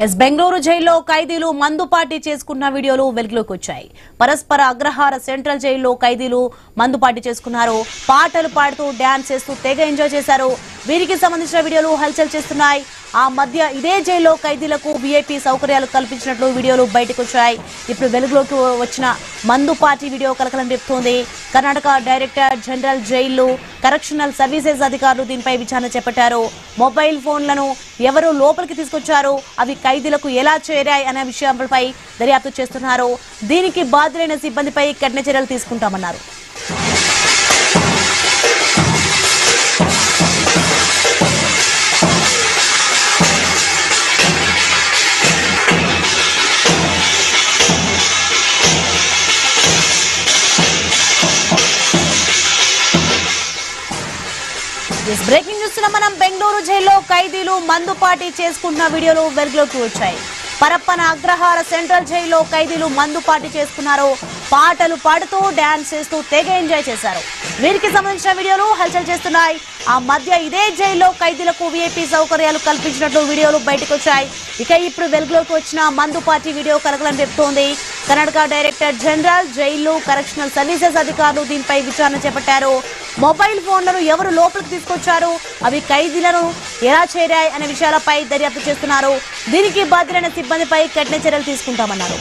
Yes Bengaluru జైల్లో ఖైదీలు మందు పార్టీ చేసుకున్న వీడియోలు వెలుగులోకి వచ్చాయి. పరస్పర అగ్రహార సెంట్రల్ జైల్లో ఖైదీలు మందు పార్టీ చేసుకున్నారు. పాటలు పాడుతూ డాన్స్ చేస్తూ తెగ ఎంజాయ్ చేశారు. వీరికి సంబంధించిన వీడియోలు హల్చల్ చేస్తున్నాయి. ఆ మధ్య ఇదే జైల్లో ఖైదీలకు వీఐపీ సౌకర్యాలు కల్పించినట్లు వీడియోలు బయటకు వచ్చాయి. ఇప్పుడు వెలుగులోకి వచ్చిన మందు పార్టీ వీడియో కలకలం రేపుతోంది. కర్ణాటక డైరెక్టర్ జనరల్ జైళ్లు కరెక్షనల్ సర్వీసెస్ అధికారులు దీనిపై విచారణ చేపట్టారు. మొబైల్ ఫోన్లను ఎవరు లోపలికి తీసుకొచ్చారు, అవి ఖైదీలకు ఎలా చేరాయి అనే విషయంపై దర్యాప్తు చేస్తున్నారు. దీనికి బాధ్యులైన సిబ్బందిపై కఠిన చర్యలు తీసుకుంటామన్నారు. బ్రేకింగ్ న్యూస్ మనం బెంగళూరు జైల్లో ఖైదీలు మందు పార్టీ చేసుకుంటున్న వీడియోలు వెలుగులోకి వచ్చాయి. పరప్పన అగ్రహార సెంట్రల్ జైల్లో ఖైదీలు మందు పార్టీ చేసుకున్నారు. పాటలు పాడుతూ డాన్స్ చేస్తూ తెగ ఎంజాయ్ చేశారు. వీరికి సంబంధించిన వీడియోలు హల్చల్ చేస్తున్నాయి. ఆ మధ్య ఇదే జైల్లో ఖైదీలకు వీఐపీ సౌకర్యాలు కల్పించినట్లు వీడియోలు బయటకు వచ్చాయి. ఇక ఇప్పుడు వెలుగులోకి వచ్చిన మందు పార్టీ వీడియో కలకలం రేపుతోంది. కర్ణాటక డైరెక్టర్ జనరల్ జైళ్లు కరెక్షనల్ సర్వీసెస్ అధికారులు దీనిపై విచారణ చేపట్టారు. మొబైల్ ఫోన్లను ఎవరు లోపలికి తీసుకొచ్చారు, అవి ఖైదీలను ఎలా చేరాయి అనే విషయాలపై దర్యాప్తు చేస్తున్నారు. దీనికి బాధ్యులైన సిబ్బందిపై కఠిన చర్యలు తీసుకుంటామన్నారు.